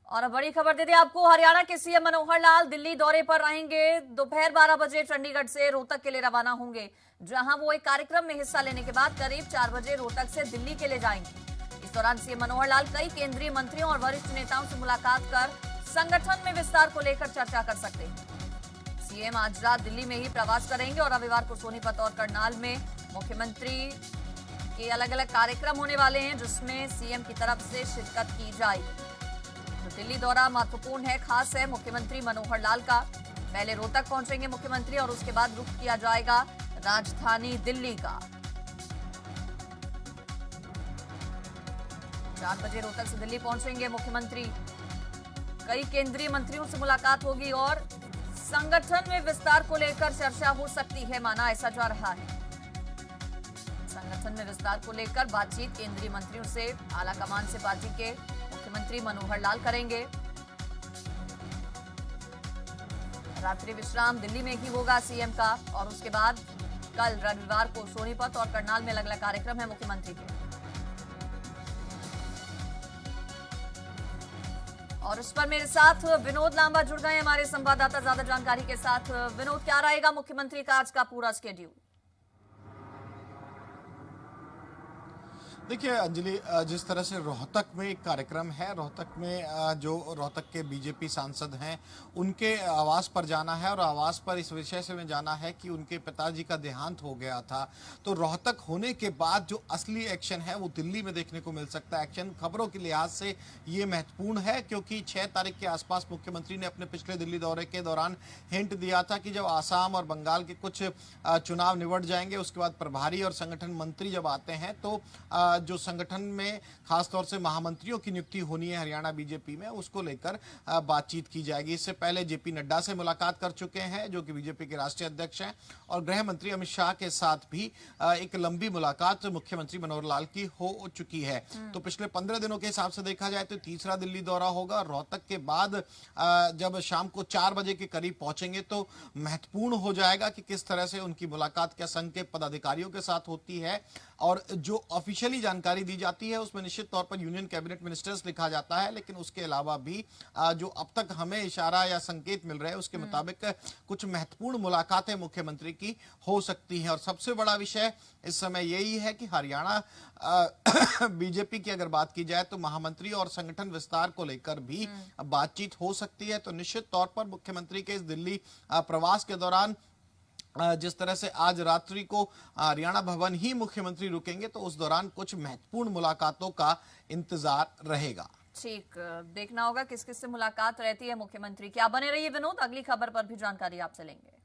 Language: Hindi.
और अब बड़ी खबर देते हैं आपको। हरियाणा के सीएम मनोहर लाल दिल्ली दौरे पर रहेंगे। दोपहर 12 बजे चंडीगढ़ से रोहतक के लिए रवाना होंगे, जहां वो एक कार्यक्रम में हिस्सा लेने के बाद करीब 4 बजे रोहतक से दिल्ली के लिए जाएंगे। इस दौरान सीएम मनोहर लाल कई केंद्रीय मंत्रियों और वरिष्ठ नेताओं से मुलाकात कर संगठन में विस्तार को लेकर चर्चा कर सकते हैं। सीएम आज रात दिल्ली में ही प्रवास करेंगे और रविवार को सोनीपत और करनाल में मुख्यमंत्री के अलग अलग कार्यक्रम होने वाले हैं, जिसमें सीएम की तरफ से शिरकत की जाएगी। तो दिल्ली दौरा महत्वपूर्ण है, खास है मुख्यमंत्री मनोहर लाल का। पहले रोहतक पहुंचेंगे मुख्यमंत्री और उसके बाद रुख किया जाएगा राजधानी दिल्ली का। 4 बजे रोहतक से दिल्ली पहुंचेंगे मुख्यमंत्री। कई केंद्रीय मंत्रियों से मुलाकात होगी और संगठन में विस्तार को लेकर चर्चा हो सकती है, माना ऐसा जा रहा है। संगठन में विस्तार को लेकर बातचीत केंद्रीय मंत्रियों से, आला कमान से पार्टी के मुख्यमंत्री मनोहर लाल करेंगे। रात्रि विश्राम दिल्ली में ही होगा सीएम का और उसके बाद कल रविवार को सोनीपत और करनाल में अलग अलग कार्यक्रम है मुख्यमंत्री के। और उस पर मेरे साथ विनोद लांबा जुड़ गए हमारे संवाददाता ज्यादा जानकारी के साथ। विनोद, क्या रहेगा मुख्यमंत्री का आज का पूरा शेड्यूल? देखिए अंजलि, जिस तरह से रोहतक में एक कार्यक्रम है, रोहतक में जो रोहतक के बीजेपी सांसद हैं उनके आवास पर जाना है और आवास पर इस विषय से में जाना है कि उनके पिताजी का देहांत हो गया था। तो रोहतक होने के बाद जो असली एक्शन है वो दिल्ली में देखने को मिल सकता है। एक्शन खबरों के लिहाज से ये महत्वपूर्ण है क्योंकि 6 तारीख के आसपास मुख्यमंत्री ने अपने पिछले दिल्ली दौरे के दौरान हिंट दिया था कि जब आसाम और बंगाल के कुछ चुनाव निबट जाएंगे, उसके बाद प्रभारी और संगठन मंत्री जब आते हैं तो जो संगठन में खासतौर से महामंत्रियों की नियुक्ति होनी है हरियाणा बीजेपी में, उसको लेकर बातचीत की जाएगी। इससे पहले जेपी नड्डा से मुलाकात कर चुके हैं, जो कि बीजेपी के राष्ट्रीय अध्यक्ष हैं, और गृह मंत्री अमित शाह के साथ भी एक लंबी मुलाकात मुख्यमंत्री मनोहर लाल की हो चुकी है। तो पिछले 15 दिनों के हिसाब से देखा जाए तो तीसरा दिल्ली दौरा होगा। रोहतक के बाद जब शाम को 4 बजे के करीब पहुंचेंगे तो महत्वपूर्ण हो जाएगा कि किस तरह से उनकी मुलाकात क्या संघ के पदाधिकारियों के साथ होती है। और जो ऑफिशियली जानकारी दी जाती है उसमें निश्चित तौर पर यूनियन कैबिनेट मिनिस्टर्स लिखा जाता है, लेकिन उसके अलावा भी जो अब तक हमें इशारा या संकेत मिल रहे हैं उसके मुताबिक कुछ महत्वपूर्ण मुलाकातें मुख्यमंत्री की हो सकती हैं। और सबसे बड़ा विषय इस समय यही है कि हरियाणा बीजेपी की अगर बात की जाए तो महामंत्री और संगठन विस्तार को लेकर भी बातचीत हो सकती है। तो निश्चित तौर पर मुख्यमंत्री के इस दिल्ली प्रवास के दौरान जिस तरह से आज रात्रि को हरियाणा भवन ही मुख्यमंत्री रुकेंगे तो उस दौरान कुछ महत्वपूर्ण मुलाकातों का इंतजार रहेगा। ठीक, देखना होगा किस किस से मुलाकात रहती है मुख्यमंत्री की। आप बने रहिए विनोद, अगली खबर पर भी जानकारी आपसे लेंगे।